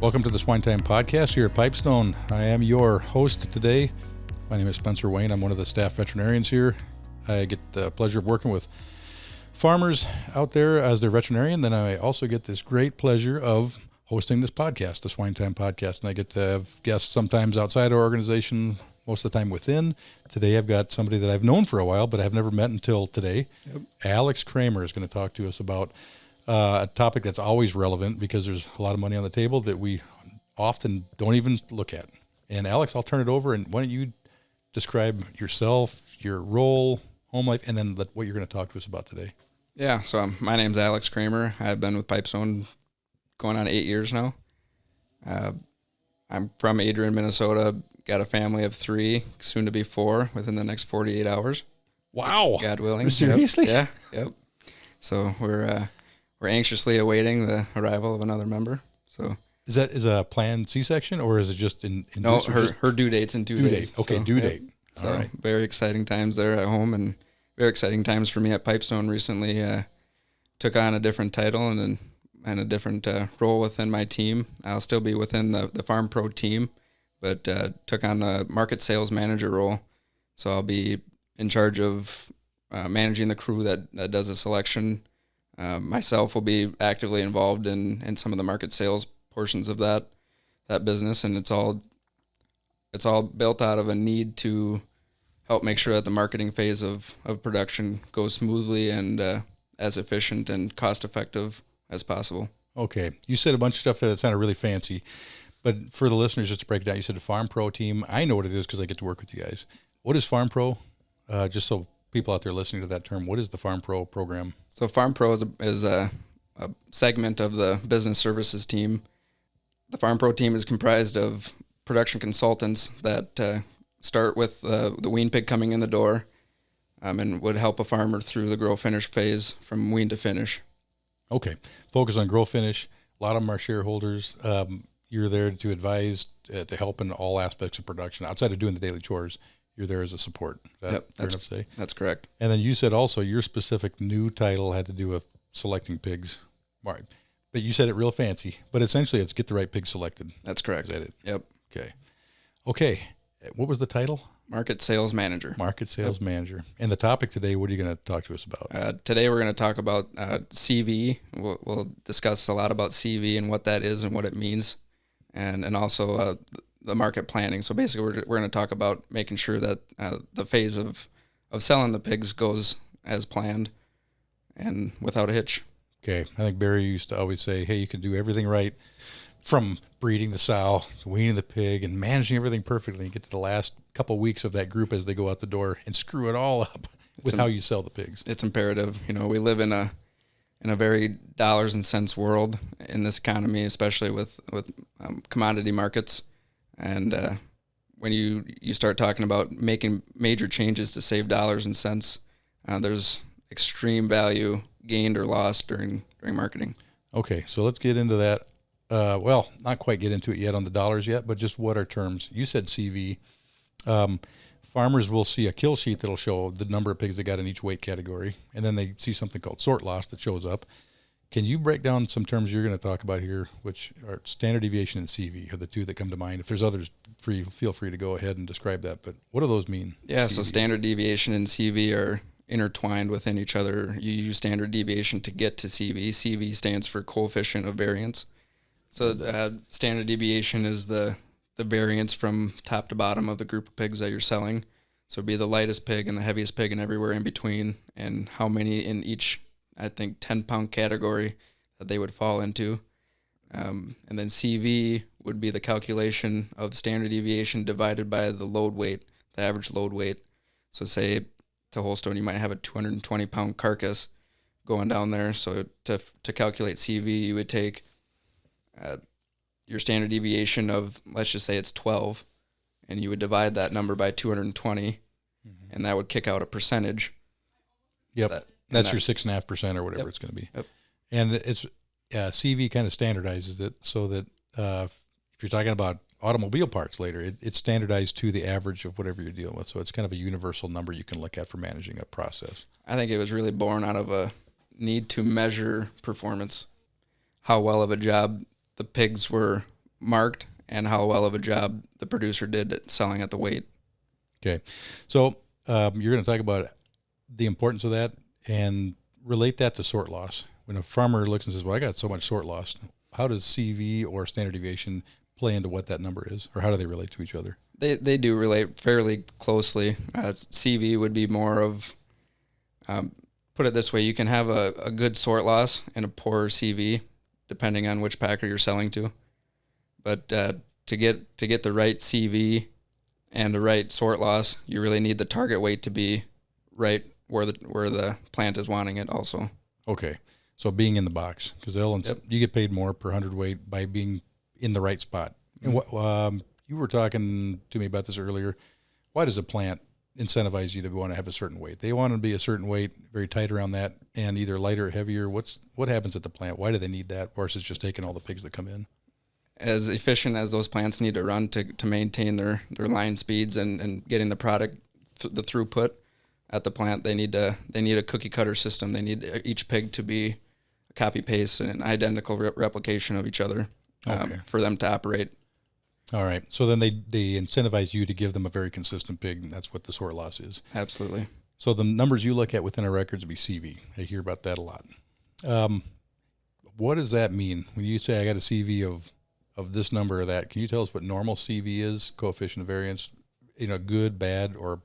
Welcome to the SwineTime Podcast here at Pipestone. I am your host today. My name is Spencer Wayne. I'm one of the staff veterinarians here. I get the pleasure of working with farmers out there as their veterinarian. Then I also get this great pleasure of hosting this podcast, the SwineTime Podcast. And I get to have guests sometimes outside our organization, most of the time within. Today I've got somebody that I've known for a while, but I've never met until today. Yep. Alex Kremer is going to talk to us about a topic that's always relevant because there's a lot of money on the table that we often don't even look at. And Alex, I'll turn it over, and why don't you describe yourself, your role, home life, and then what you're going to talk to us about today. Yeah, so my name's Alex Kremer. I've been with Pipestone going on 8 years now. I'm from Adrian, Minnesota. Got a family of 3, soon to be 4, within the next 48 hours. Wow. God willing. Seriously? Yep. So we're anxiously awaiting the arrival of another member. So is a planned C-section, or is it just in no? Her due date's in 2 days. Okay, so, due date. All right. Very exciting times there at home, and very exciting times for me at Pipestone. Recently, took on a different title and a different role within my team. I'll still be within the FarmPro team, but took on the market sales manager role. So I'll be in charge of managing the crew that does the selection. Myself will be actively involved in some of the market sales portions of that business, and it's all built out of a need to help make sure that the marketing phase of production goes smoothly and as efficient and cost effective as possible. Okay, you said a bunch of stuff that sounded really fancy, but for the listeners, just to break it down, you said the FarmPro team. I know what it is because I get to work with you guys. What is FarmPro? Just so people out there listening to that term, what is the FarmPro program? So FarmPro is a segment of the business services team. The FarmPro team is comprised of production consultants that start with the wean pig coming in the door and would help a farmer through the grow finish phase from wean to finish. Okay. Focus on grow finish. A lot of them are shareholders. You're there to advise, to help in all aspects of production. Outside of doing the daily chores, you're there as a support. Yep, that's correct. And then you said also your specific new title had to do with selecting pigs. Right. But you said it real fancy. But essentially it's get the right pig selected. That's correct. Is that it? Yep. Okay. What was the title? Market sales manager. Market sales manager. And the topic today, what are you going to talk to us about? Today we're going to talk about CV. We'll discuss a lot about CV and what that is and what it means, and also the market planning. So basically we're going to talk about making sure that the phase of selling the pigs goes as planned and without a hitch. Okay. I think Barry used to always say, hey, you can do everything right from breeding the sow to weaning the pig and managing everything perfectly. You get to the last couple of weeks of that group as they go out the door and screw it all up with how you sell the pigs. It's imperative. You know, we live in a very dollars and cents world in this economy, especially with commodity markets. And when you start talking about making major changes to save dollars and cents, there's extreme value gained or lost during marketing. Okay, so let's get into that. Well, not quite get into it yet on the dollars yet, but just what are terms? You said CV. Farmers will see a kill sheet that'll show the number of pigs they got in each weight category, and then they see something called sort loss that shows up. Can you break down some terms you're going to talk about here, which are standard deviation and CV are the two that come to mind? If there's others, feel free to go ahead and describe that. But what do those mean? Yeah, CV? So standard deviation and CV are intertwined within each other. You use standard deviation to get to CV. CV stands for coefficient of variance. So standard deviation is the variance from top to bottom of the group of pigs that you're selling. So it'd be the lightest pig and the heaviest pig and everywhere in between, and how many in each, I think, 10-pound category that they would fall into. And then CV would be the calculation of standard deviation divided by the load weight, the average load weight. So say to Holstein, you might have a 220-pound carcass going down there. So to calculate CV, you would take your standard deviation of, let's just say it's 12, and you would divide that number by 220, and that would kick out a percentage. Yep. That's your 6.5% or whatever it's going to be. Yep. And it's CV kind of standardizes it so that if you're talking about automobile parts later, it's standardized to the average of whatever you're dealing with. So it's kind of a universal number you can look at for managing a process. I think it was really born out of a need to measure performance, how well of a job the pigs were marked and how well of a job the producer did at selling at the weight. Okay. So you're going to talk about the importance of that and relate that to sort loss. When a farmer looks and says, well, I got so much sort loss, how does CV or standard deviation play into what that number is, or how do they relate to each other? They do relate fairly closely. CV would be more of, put it this way, you can have a good sort loss and a poor CV, depending on which packer you're selling to. But to get the right CV and the right sort loss, you really need the target weight to be right where the plant is wanting it also. Okay. So being in the box, because you get paid more per hundredweight by being in the right spot. And what you were talking to me about this earlier. Why does a plant incentivize you to want to have a certain weight? They want to be a certain weight, very tight around that, and either lighter or heavier. What happens at the plant? Why do they need that versus just taking all the pigs that come in? As efficient as those plants need to run to maintain their line speeds and getting the product, the throughput at the plant, they need a cookie cutter system. They need each pig to be a copy paste and an identical replication of each other for them to operate. All right. So then they incentivize you to give them a very consistent pig, and that's what the sort loss is. Absolutely. So the numbers you look at within our records would be CV. I hear about that a lot. What does that mean when you say I got a CV of this number or that? Can you tell us what normal CV is, coefficient of variance, good, bad, or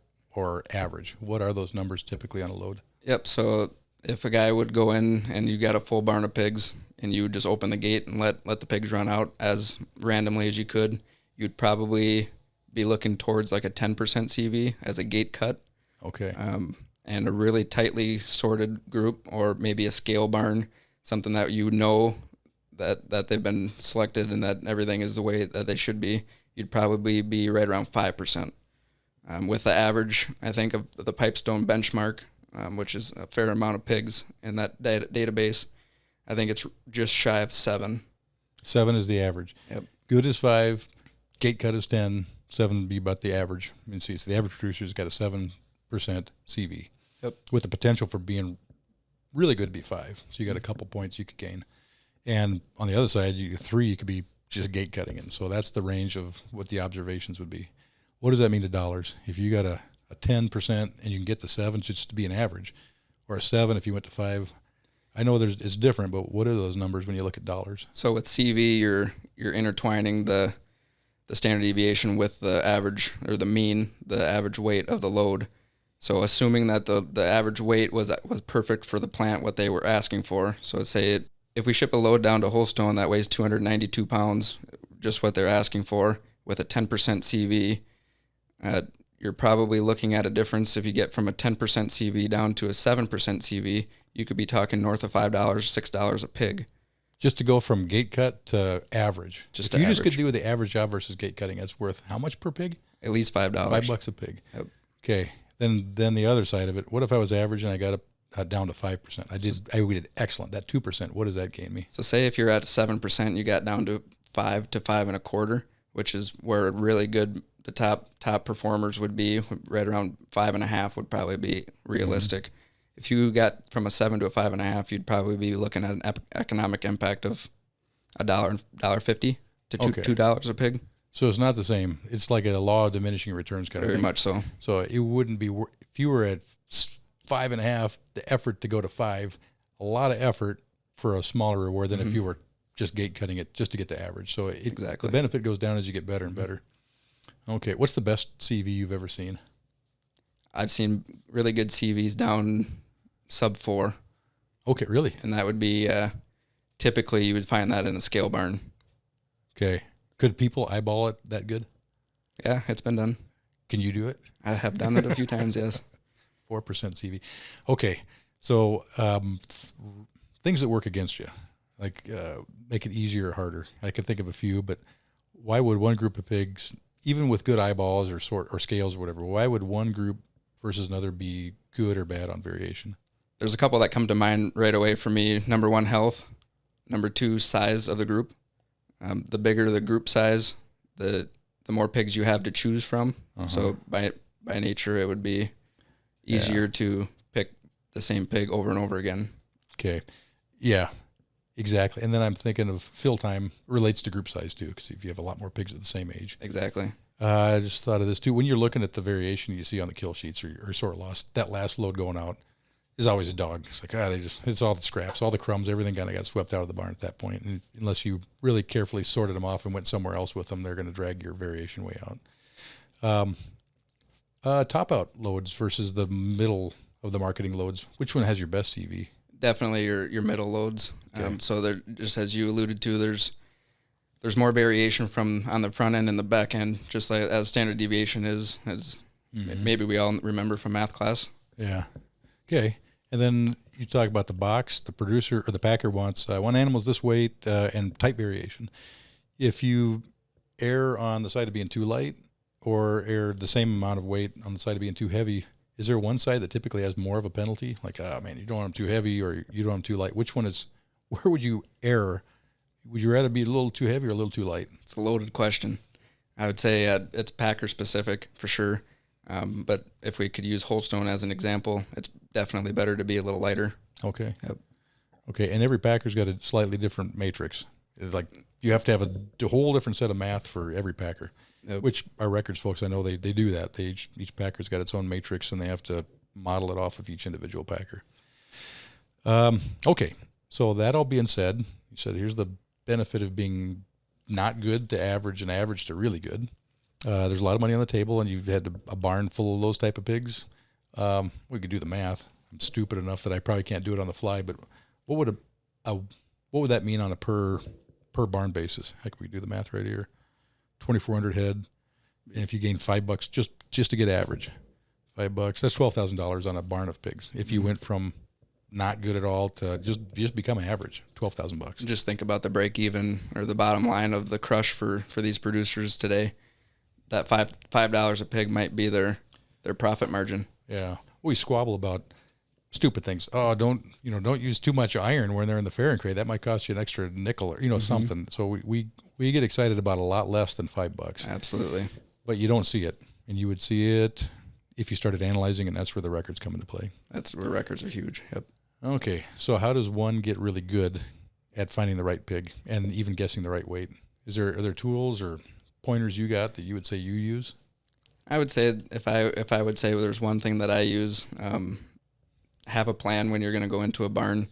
average? What are those numbers typically on a load? Yep. So if a guy would go in and you got a full barn of pigs and you would just open the gate and let the pigs run out as randomly as you could, you'd probably be looking towards like a 10% CV as a gate cut. Okay. And a really tightly sorted group, or maybe a scale barn, something that that they've been selected and that everything is the way that they should be, you'd probably be right around 5%. With the average, I think, of the Pipestone benchmark, which is a fair amount of pigs in that database, I think it's just shy of 7. 7 is the average. Yep. Good is 5, gate cut is 10, 7 would be about the average. So the average producer's got a 7% CV. Yep. With the potential for being really good to be 5. So you got a couple points you could gain. And on the other side, 3, you could be just gate cutting in. So that's the range of what the observations would be. What does that mean to dollars? If you got a 10% and you can get to 7 just to be an average, or a 7 if you went to 5, I know it's different, but what are those numbers when you look at dollars? So with CV, you're intertwining the standard deviation with the average, or the mean, the average weight of the load. So assuming that the average weight was perfect for the plant, what they were asking for. So say if we ship a load down to Holstone that weighs 292 pounds, just what they're asking for, with a 10% CV, you're probably looking at a difference. If you get from a 10% CV down to a 7% CV, you could be talking north of $5, $6 a pig. Just to go from gate cut to average. If you just could do the average job versus gate cutting, that's worth how much per pig? At least $5. $5 a pig. Yep. Okay. Then the other side of it, what if I was average and I got up down to 5%? We did excellent. That 2%, what does that gain me? So say if you're at 7%, you got down to 5 to 5.25, which is where really good the top performers would be. Right around 5.5 would probably be realistic. Mm-hmm. If you got from a 7 to a 5.5, you'd probably be looking at an economic impact of $1.50 to $2 a pig. So it's not the same. It's like a law of diminishing returns kind of thing. Very much so. So it wouldn't be, if you were at 5.5, the effort to go to 5, a lot of effort for a smaller reward than if you were just gate cutting it just to get the average. So exactly. The benefit goes down as you get better and better. Okay. What's the best CV you've ever seen? I've seen really good CVs down sub 4. Okay, really? And that would be, typically you would find that in a scale barn. Okay. Could people eyeball it that good? Yeah, it's been done. Can you do it? I have done it a few times, yes. 4% CV. Okay. So things that work against you, like make it easier or harder. I can think of a few, but why would one group of pigs, even with good eyeballs or scales or whatever, why would one group versus another be good or bad on variation? There's a couple that come to mind right away for me. Number 1, health. Number 2, size of the group. The bigger the group size, the more pigs you have to choose from. Uh-huh. So by nature, it would be easier to pick the same pig over and over again. Okay. Yeah. Exactly. And then I'm thinking of fill time relates to group size too, because if you have a lot more pigs at the same age. Exactly. I just thought of this too. When you're looking at the variation you see on the kill sheets or sort loss, that last load going out is always a dog. It's like, it's all the scraps, all the crumbs, everything kind of got swept out of the barn at that point. And unless you really carefully sorted them off and went somewhere else with them, they're going to drag your variation way out. Top out loads versus the middle of the marketing loads. Which one has your best CV? Definitely your middle loads. Okay. So there, just as you alluded to, there's more variation from on the front end and the back end, just like as standard deviation is, as maybe we all remember from math class. Yeah. Okay. And then you talk about the box. The producer or the packer wants one animal's this weight and type variation. If you err on the side of being too light or err the same amount of weight on the side of being too heavy, is there one side that typically has more of a penalty? Like, man, you don't want them too heavy or you don't want them too light. Which one is, where would you err? Would you rather be a little too heavy or a little too light? It's a loaded question. I would say it's packer specific for sure. But if we could use Holstone as an example, it's definitely better to be a little lighter. Okay. Yep. Okay. And every packer's got a slightly different matrix. It's like you have to have a whole different set of math for every packer. Yep. Which our records folks, I know they do that. Each packer's got its own matrix, and they have to model it off of each individual packer. Okay, so that all being said, you said here's the benefit of being not good to average and average to really good. There's a lot of money on the table, and you've had a barn full of those type of pigs. We could do the math. I'm stupid enough that I probably can't do it on the fly, but what would that mean on a per barn basis? Heck, we do the math right here. 2,400 head, and if you gain $5 just to get average, $5, that's $12,000 on a barn of pigs. If you went from not good at all to just become average, $12,000. Just think about the break even or the bottom line of the crush for these producers today. That $5 a pig might be their profit margin. Yeah, we squabble about stupid things. Oh, don't use too much iron when they're in the fairing crate. That might cost you an extra nickel or something. So we get excited about a lot less than $5. Absolutely. But you don't see it, and you would see it if you started analyzing, and that's where the records come into play. That's where records are huge. Yep. Okay, so how does one get really good at finding the right pig and even guessing the right weight? Are there tools or pointers you got that you would say you use? I would say if I would say there's one thing that I use, have a plan when you're going to go into a barn.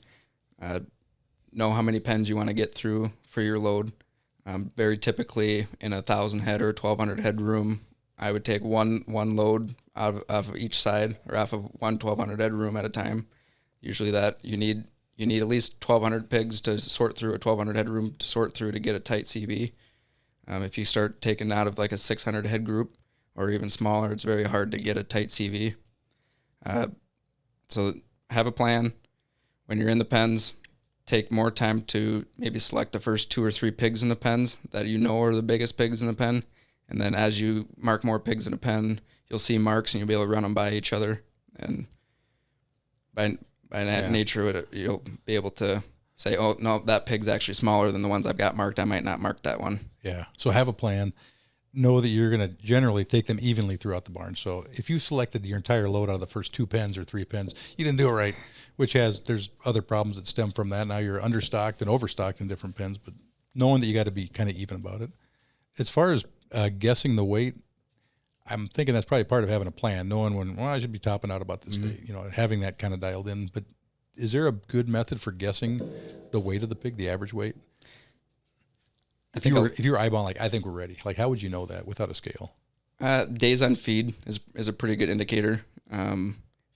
Know how many pens you want to get through for your load. Very typically in a 1,000 head or 1,200 head room, I would take one load off of each side or off of one 1,200 head room at a time. Usually that you need at least 1,200 pigs to sort through a 1,200 head room to sort through to get a tight CV. If you start taking out of like a 600 head group or even smaller, it's very hard to get a tight CV. So have a plan. When you're in the pens, take more time to maybe select the first 2 or 3 pigs in the pens that you know are the biggest pigs in the pen. And then as you mark more pigs in a pen, you'll see marks and you'll be able to run them by each other. And by nature of it, you'll be able to say, oh, no, that pig's actually smaller than the ones I've got marked. I might not mark that one. Yeah. So have a plan. Know that you're going to generally take them evenly throughout the barn. So if you selected your entire load out of the first 2 pens or 3 pens, you didn't do it right, there's other problems that stem from that. Now you're understocked and overstocked in different pens, but knowing that you got to be kind of even about it. As far as guessing the weight, I'm thinking that's probably part of having a plan, knowing when, I should be topping out about this day, having that kind of dialed in. But is there a good method for guessing the weight of the pig, the average weight? If you were eyeballing, like, I think we're ready, like, how would you know that without a scale? Days on feed is a pretty good indicator.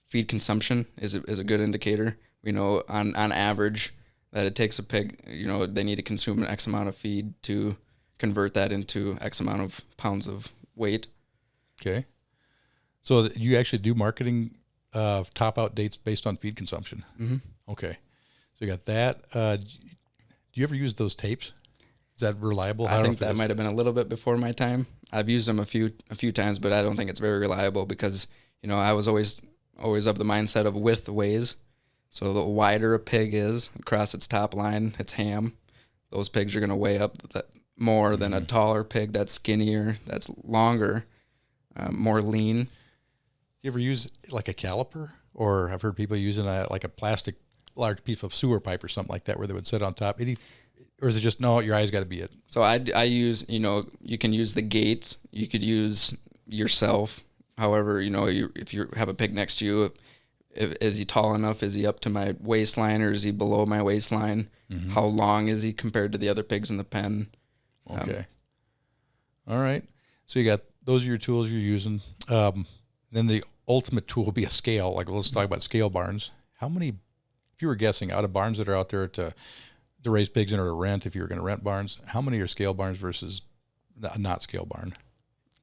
Feed consumption is a good indicator. We know on average that it takes a pig, they need to consume an X amount of feed to convert that into X amount of pounds of weight. Okay. So you actually do marketing top out dates based on feed consumption? Mm-hmm. Okay. So you got that. Do you ever use those tapes? Is that reliable? I think that might have been a little bit before my time. I've used them a few times, but I don't think it's very reliable because, I was always of the mindset of width weighs. So the wider a pig is across its top line, its ham, those pigs are going to weigh up more than a taller pig that's skinnier, that's longer, more lean. You ever use like a caliper? Or I've heard people using a plastic large piece of sewer pipe or something like that where they would sit on top? Or is it just, no, your eyes got to be it? So I use, you can use the gates. You could use yourself. However, if you have a pig next to you, is he tall enough? Is he up to my waistline or is he below my waistline? Mm-hmm. How long is he compared to the other pigs in the pen? Okay. All right. So those are your tools you're using. Then the ultimate tool will be a scale. Like, let's talk about scale barns. How many, if you were guessing, out of barns that are out there to raise pigs in or to rent, if you were going to rent barns, how many are scale barns versus a not scale barn?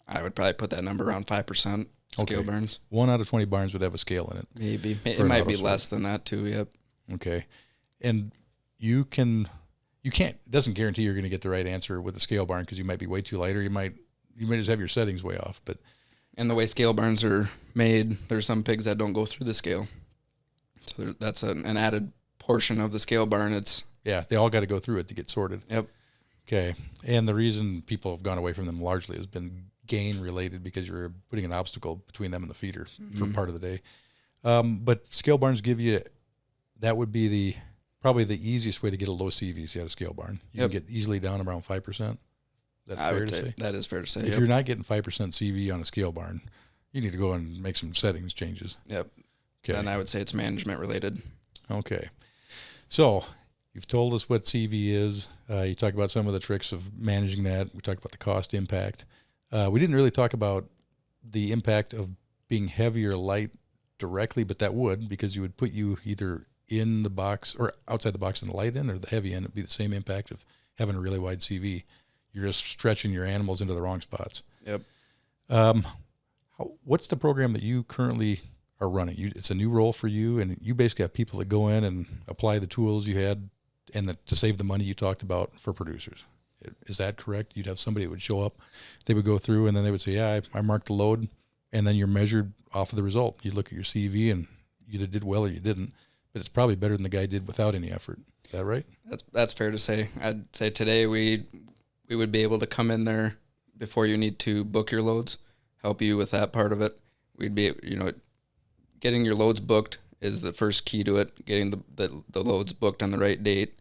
I would probably put that number around 5% scale barns. 1 out of 20 barns would have a scale in it. Maybe. It might be less than that too, yep. Okay. And you can't, it doesn't guarantee you're going to get the right answer with a scale barn because you might be way too light or you might just have your settings way off. And the way scale barns are made, there's some pigs that don't go through the scale. So that's an added portion of the scale barn. Yeah, they all got to go through it to get sorted. Yep. Okay. And the reason people have gone away from them largely has been gain related because you're putting an obstacle between them and the feeder for part of the day. But scale barns give you, that would be probably the easiest way to get a low CV if you had a scale barn. You can get easily down around 5%. That's fair to say? That is fair to say. If you're not getting 5% CV on a scale barn, you need to go and make some settings changes. Yep. Okay. And I would say it's management related. Okay. So you've told us what CV is. You talked about some of the tricks of managing that. We talked about the cost impact. We didn't really talk about the impact of being heavy or light directly, but that would, because you would put you either in the box or outside the box in the light end or the heavy end. It'd be the same impact of having a really wide CV. You're just stretching your animals into the wrong spots. Yep. What's the program that you currently are running? It's a new role for you, and you basically have people that go in and apply the tools you had and to save the money you talked about for producers. Is that correct? You'd have somebody that would show up, they would go through, and then they would say, yeah, I marked the load, and then you're measured off of the result. You look at your CV, and you either did well or you didn't, but it's probably better than the guy did without any effort. Is that right? That's fair to say. I'd say today we would be able to come in there before you need to book your loads, help you with that part of it. We'd be, getting your loads booked is the first key to it, getting the loads booked on the right date.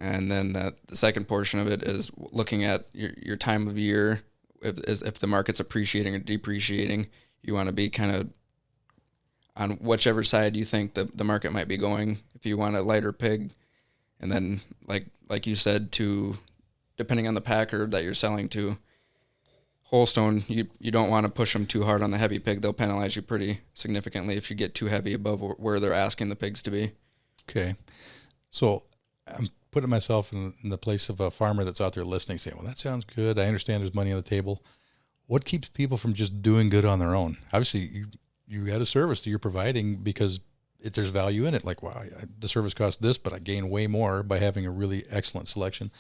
And then the second portion of it is looking at your time of year. If the market's appreciating or depreciating, you want to be kind of on whichever side you think the market might be going. If you want a lighter pig, and then like you said, depending on the packer that you're selling to, Holstone, you don't want to push them too hard on the heavy pig. They'll penalize you pretty significantly if you get too heavy above where they're asking the pigs to be. Okay. So I'm putting myself in the place of a farmer that's out there listening, saying, well, that sounds good. I understand there's money on the table. What keeps people from just doing good on their own? Obviously, you got a service that you're providing because there's value in it. Like, wow, the service costs this, but I gain way more by having a really excellent selection.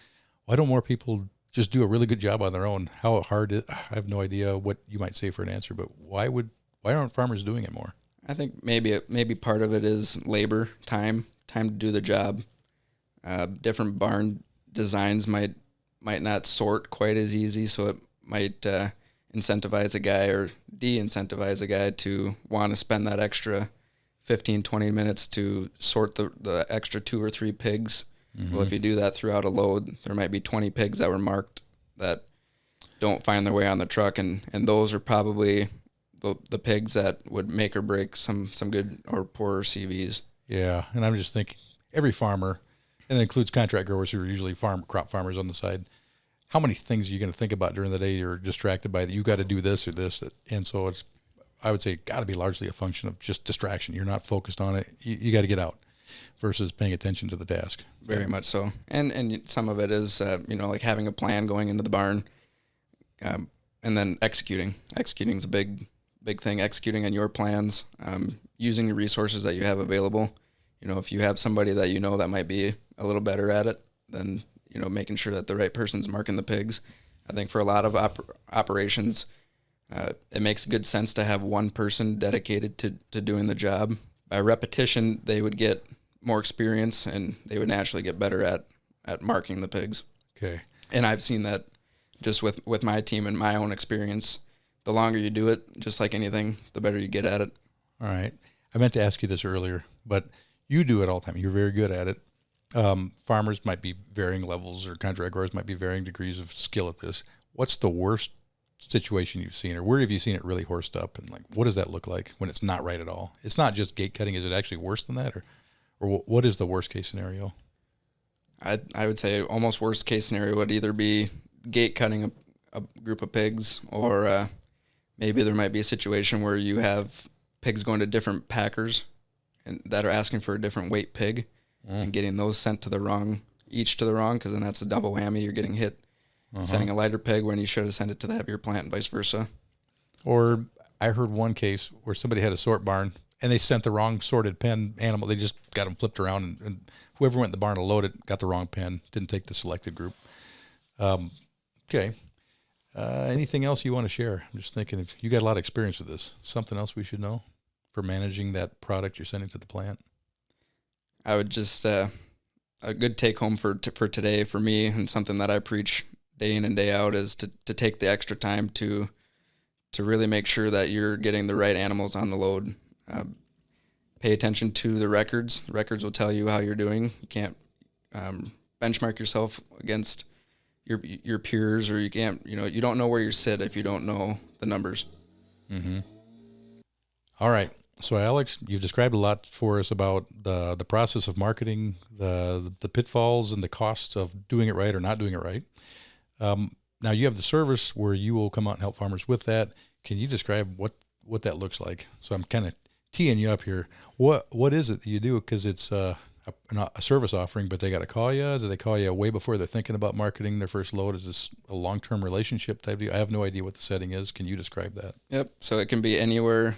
Why don't more people just do a really good job on their own? How hard I have no idea what you might say for an answer, but why aren't farmers doing it more? I think maybe part of it is labor, time to do the job. Different barn designs might not sort quite as easy, so it might incentivize a guy or de-incentivize a guy to want to spend that extra 15, 20 minutes to sort the extra 2 or 3 pigs. Mm-hmm. Well, if you do that throughout a load, there might be 20 pigs that were marked that don't find their way on the truck, and those are probably the pigs that would make or break some good or poor CVs. Yeah, and I'm just thinking, every farmer, and it includes contract growers who are usually crop farmers on the side, how many things are you going to think about during the day you're distracted by that you got to do this or this? And so I would say, got to be largely a function of just distraction. You're not focused on it. You got to get out versus paying attention to the task. Very much so. And some of it is, like having a plan going into the barn, and then executing. Executing is a big thing. Executing on your plans, using the resources that you have available. If you have somebody that that might be a little better at it, then making sure that the right person's marking the pigs. I think for a lot of operations, it makes good sense to have one person dedicated to doing the job. By repetition, they would get more experience and they would naturally get better at marking the pigs. Okay. And I've seen that just with my team and my own experience. The longer you do it, just like anything, the better you get at it. All right. I meant to ask you this earlier, but You do it all the time. You're very good at it. Farmers might be varying levels, or contract growers might be varying degrees of skill at this. What's the worst situation you've seen, or where have you seen it really horsed up, and like what does that look like when it's not right at all? It's not just gate cutting. Is it actually worse than that, or what is the worst case scenario? I would say almost worst case scenario would either be gate cutting a group of pigs, or maybe there might be a situation where you have pigs going to different packers and that are asking for a different weight pig, and getting those sent to the wrong, because then that's a double whammy. You're getting hit sending a lighter pig when you should have sent it to the heavier plant, and vice versa. Or I heard one case where somebody had a sort barn and they sent the wrong sorted pen animal. They just got them flipped around, and whoever went in the barn to load it got the wrong pen, didn't take the selected group. Okay. Anything else you want to share? I'm just thinking, if you got a lot of experience with this, something else we should know for managing that product you're sending to the plant? I would just, a good take home for today for me, and something that I preach day in and day out, is to take the extra time to really make sure that you're getting the right animals on the load. Pay attention to the records. The records will tell you how you're doing. You can't benchmark yourself against your peers, or you can't, you don't know where you sit if you don't know the numbers. Mm-hmm. All right. So Alex, you've described a lot for us about the process of marketing, the pitfalls and the costs of doing it right or not doing it right. Now you have the service where you will come out and help farmers with that. Can you describe what that looks like? So I'm kind of teeing you up here. What is it that you do? Because it's a service offering, but they got to call you. Do they call you way before they're thinking about marketing their first load? Is this a long-term relationship type deal? I have no idea what the setting is. Can you describe that? Yep. So it can be anywhere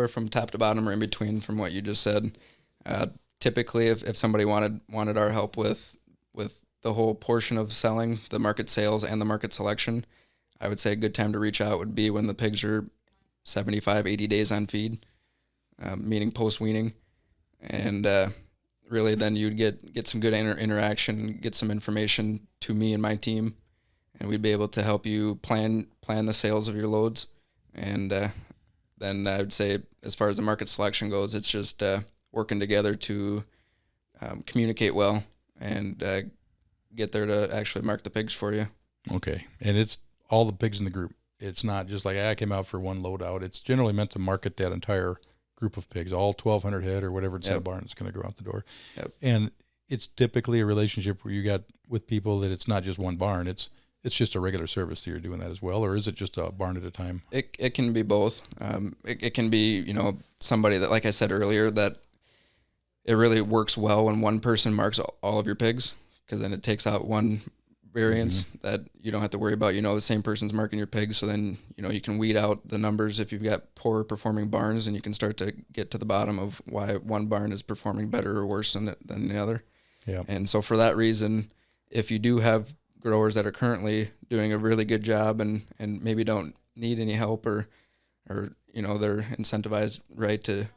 from top to bottom or in between from what you just said. Typically, if somebody wanted our help with the whole portion of selling, the market sales and the market selection, I would say a good time to reach out would be when the pigs are 75, 80 days on feed, meaning post-weaning. And really then you'd get some good interaction and get some information to me and my team, and we'd be able to help you plan the sales of your loads. And then I would say, as far as the market selection goes, it's just working together to communicate well and get there to actually mark the pigs for you. Okay. And it's all the pigs in the group. It's not just like, I came out for one load out. It's generally meant to market that entire group of pigs, all 1,200 head or whatever it's in a barn is going to go out the door. Yep. And it's typically a relationship where you got with people that it's not just one barn. It's just a regular service that you're doing that as well, or is it just a barn at a time? It can be both. It can be, somebody that, like I said earlier, that it really works well when one person marks all of your pigs, because then it takes out one variance that you don't have to worry about. The same person's marking your pigs, so then you can weed out the numbers if you've got poor performing barns, and you can start to get to the bottom of why one barn is performing better or worse than the other. Yeah. And so for that reason, if you do have growers that are currently doing a really good job and maybe don't need any help, or they're incentivized right to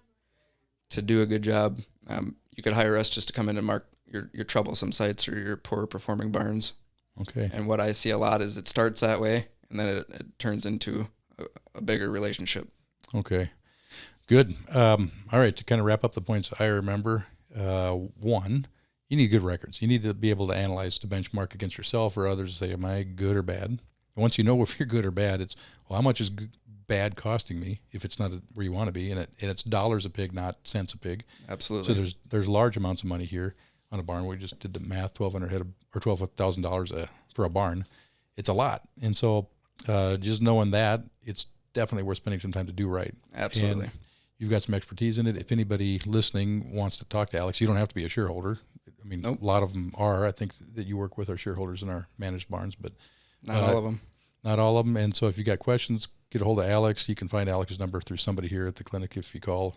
do a good job, you could hire us just to come in and mark your troublesome sites or your poor performing barns. Okay. And what I see a lot is it starts that way, and then it turns into a bigger relationship. Okay. Good. All right. To kind of wrap up the points I remember, one, you need good records. You need to be able to analyze, to benchmark against yourself or others, to say, am I good or bad? And once you know if you're good or bad, it's, well, how much is bad costing me if it's not where you want to be? And it's dollars a pig, not cents a pig. Absolutely. So there's large amounts of money here on a barn. We just did the math, $1,200 head or $12,000 for a barn. It's a lot. And so just knowing that, it's definitely worth spending some time to do right. Absolutely. And you've got some expertise in it. If anybody listening wants to talk to Alex, you don't have to be a shareholder. I mean, Nope. A lot of them are. I think that you work with our shareholders in our managed barns, but Not all of them. Not all of them. And so if you got questions, get a hold of Alex. You can find Alex's number through somebody here at the clinic. If you call,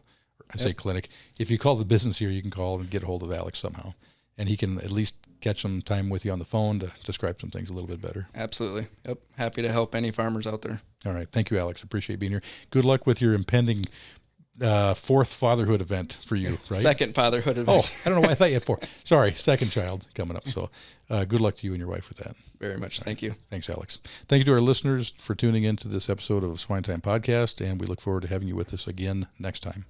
say clinic, if you call the business here, you can call and get a hold of Alex somehow. And he can at least catch some time with you on the phone to describe some things a little bit better. Absolutely. Yep. Happy to help any farmers out there. All right. Thank you, Alex. Appreciate being here. Good luck with your impending fourth fatherhood event for you, right? Second fatherhood event. Oh, I don't know why I thought you had four. Sorry, second child coming up. So good luck to you and your wife with that. Very much. Thank you. Thanks, Alex. Thank you to our listeners for tuning in to this episode of SwineTime Podcast, and we look forward to having you with us again next time.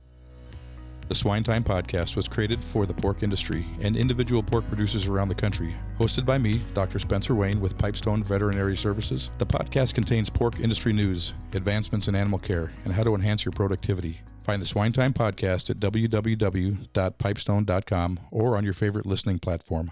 The SwineTime Podcast was created for the pork industry and individual pork producers around the country. Hosted by me, Dr. Spencer Wayne with Pipestone Veterinary Services, the podcast contains pork industry news, advancements in animal care, and how to enhance your productivity. Find the SwineTime Podcast at www.pipestone.com or on your favorite listening platform.